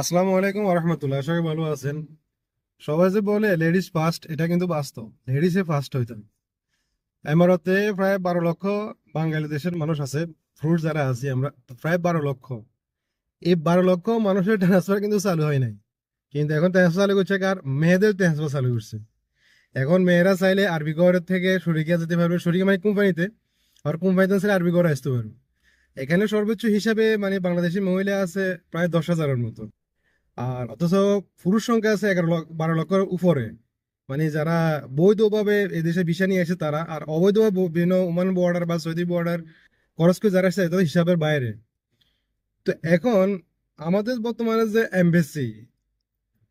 আসসালামু আলাইকুম রহমতুল্লাহ, সবাই ভালো আছেন? সবাই যে বলে লেডিস ফার্স্ট, এটা কিন্তু বাস্তব। লেডিসে ফার্স্ট হইতেন। এমারতে প্রায় 12 লক্ষ বাঙালি দেশের মানুষ আছে। ফ্রুট যারা আছি আমরা প্রায় 12 লক্ষ। এই 12 লক্ষ মানুষের ট্রান্সফার কিন্তু চালু হয় নাই। কিন্তু এখন ট্রান্সফার চালু করছে কার? মেয়েদের ট্রান্সফার চালু করছে। এখন মেয়েরা চাইলে আরবি গড়ের থেকে শরিকা যেতে পারবে, শরিকা মানে কোম্পানিতে। আর কোম্পানিতে চাইলে আরবি গড়ে আসতে পারবে। এখানে সর্বোচ্চ হিসাবে মানে বাংলাদেশি মহিলা আছে প্রায় 10,000-এর মতো। আর অথচ পুরুষ সংখ্যা আছে 11 লক্ষ 12 লক্ষের উপরে। মানে যারা বৈধভাবে এদেশে ভিসা নিয়ে আসে তারা, আর অবৈধভাবে বিভিন্ন ওমান বর্ডার বা সৌদি বর্ডার খরচ করে যারা আসছে তাদের হিসাবের বাইরে। তো এখন আমাদের বর্তমানে যে এমবেসি,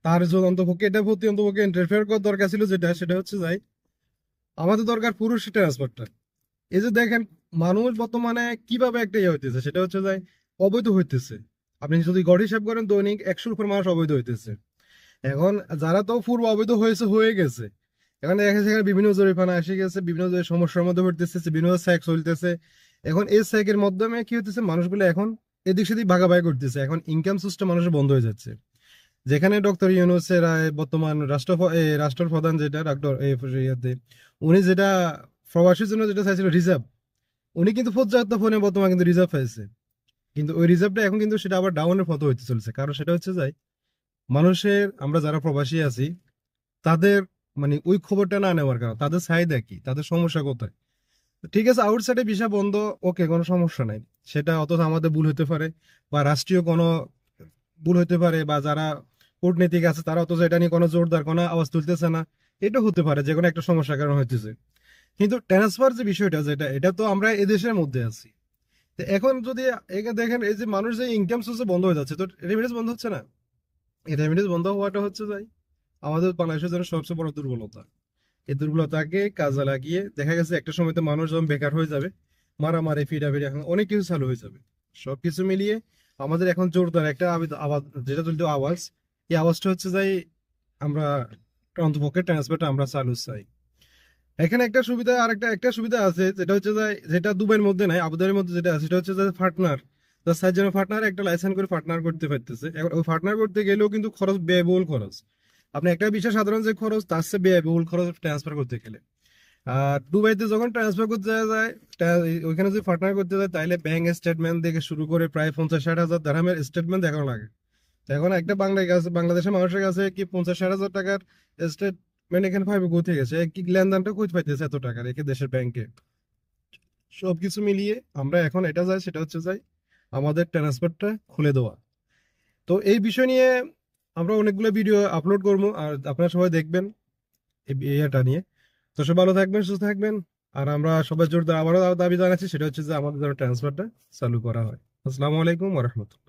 তার যে অন্তপক্ষে এটা প্রতি অন্তপক্ষে ইন্টারফেয়ার করার দরকার ছিল, সেটা হচ্ছে যাই আমাদের দরকার পুরুষ ট্রান্সপোর্টটা। এই যে দেখেন, মানুষ বর্তমানে কিভাবে একটা ইয়ে হইতেছে, সেটা হচ্ছে যাই অবৈধ হইতেছে। আপনি যদি গড় হিসাব করেন দৈনিক 100-র উপর মানুষ অবৈধ হইতেছে। এখন যারা তো পূর্ব অবৈধ হয়ে গেছে, এখন দেখা যাচ্ছে এখানে বিভিন্ন জরিমানা এসে গেছে, বিভিন্ন সমস্যার মধ্যে পড়তেছে, বিভিন্ন স্যাক চলতেছে। এখন এই স্যাকের মাধ্যমে কি হতেছে, মানুষগুলো এখন এদিক সেদিক ভাগাভাগি করতেছে। এখন ইনকাম সিস্টেম মানুষের বন্ধ হয়ে যাচ্ছে। যেখানে ডক্টর ইউনূসের বর্তমান রাষ্ট্রপ্রধান যেটা ডক্টর ইয়াতে, উনি যেটা প্রবাসীর জন্য যেটা চাইছিল রিজার্ভ, উনি কিন্তু পর্যাপ্ত ফোনে বর্তমানে কিন্তু রিজার্ভ পাইছে। কিন্তু ওই রিজার্ভটা এখন কিন্তু সেটা আবার ডাউনের পথে হইতে চলছে। কারণ সেটা হচ্ছে যাই মানুষের, আমরা যারা প্রবাসী আছি তাদের মানে ওই খবরটা না নেওয়ার কারণ তাদের চাহিদা কি, তাদের সমস্যা কোথায়। তো ঠিক আছে, আউটসাইডে ভিসা বন্ধ, ওকে, কোনো সমস্যা নাই। সেটা অথচ আমাদের ভুল হতে পারে, বা রাষ্ট্রীয় কোনো ভুল হতে পারে, বা যারা কূটনীতিক আছে তারা অথচ এটা নিয়ে কোনো জোরদার কোনো আওয়াজ তুলতেছে না। এটা হতে পারে যে কোনো একটা সমস্যার কারণ হইতেছে। কিন্তু ট্রান্সফার যে বিষয়টা, যেটা এটা তো আমরা এদেশের মধ্যে আছি। তো এখন যদি একে দেখেন, এই যে মানুষ যে ইনকাম সোর্স বন্ধ হয়ে যাচ্ছে, তো রেমিটেন্স বন্ধ হচ্ছে না। এই রেমিটেন্স বন্ধ হওয়াটা হচ্ছে যাই আমাদের বাংলাদেশের জন্য সবচেয়ে বড় দুর্বলতা। এই দুর্বলতাকে কাজে লাগিয়ে দেখা গেছে একটা সময়তে মানুষ যখন বেকার হয়ে যাবে, মারামারি ফিরাফিরি এখন অনেক কিছু চালু হয়ে যাবে। সবকিছু মিলিয়ে আমাদের এখন জোরদার একটা আওয়াজ, যেটা চলতে আওয়াজ, এই আওয়াজটা হচ্ছে যাই আমরা অন্তপক্ষে ট্রান্সফারটা আমরা চালু চাই। এখানে একটা সুবিধা, আর একটা সুবিধা আছে, যেটা হচ্ছে যে যেটা দুবাইয়ের মধ্যে নাই, আবুধাবির মধ্যে যেটা আছে, সেটা হচ্ছে যে পার্টনার, তার সাহায্যে পার্টনার একটা লাইসেন্স করে পার্টনার করতে পারতেছে। এখন ওই পার্টনার করতে গেলেও কিন্তু খরচ, ব্যয়বহুল খরচ। আপনি একটা বিষয় সাধারণ যে খরচ, তার চেয়ে ব্যয়বহুল খরচ ট্রান্সফার করতে গেলে। আর দুবাইতে যখন ট্রান্সফার করতে যাওয়া যায়, ওইখানে যদি পার্টনার করতে যায়, তাহলে ব্যাংক স্টেটমেন্ট থেকে শুরু করে প্রায় 50-60 হাজার দিরহামের স্টেটমেন্ট দেখানো লাগে। তো এখন একটা বাংলাদেশের মানুষের কাছে কি 50-60 হাজার টাকার স্টেটমেন্ট এখানে পাইবে কোথা গেছে, কি লেনদেনটা কই পাইতেছে এত টাকার একে দেশের ব্যাংকে। সবকিছু মিলিয়ে আমরা এখন এটা চাই, সেটা হচ্ছে যাই আমাদের ট্রান্সফারটা খুলে দেওয়া। তো এই বিষয় নিয়ে আমরা অনেকগুলো ভিডিও আপলোড করবো, আর আপনারা সবাই দেখবেন এই ইয়েটা নিয়ে। তো সবাই ভালো থাকবেন, সুস্থ থাকবেন। আর আমরা সবাই জোরদার আবারও দাবি জানাচ্ছি, সেটা হচ্ছে যে আমাদের যেন ট্রান্সফারটা চালু করা হয়। আসসালামু আলাইকুম ওয়া রাহমাতুল্লাহ।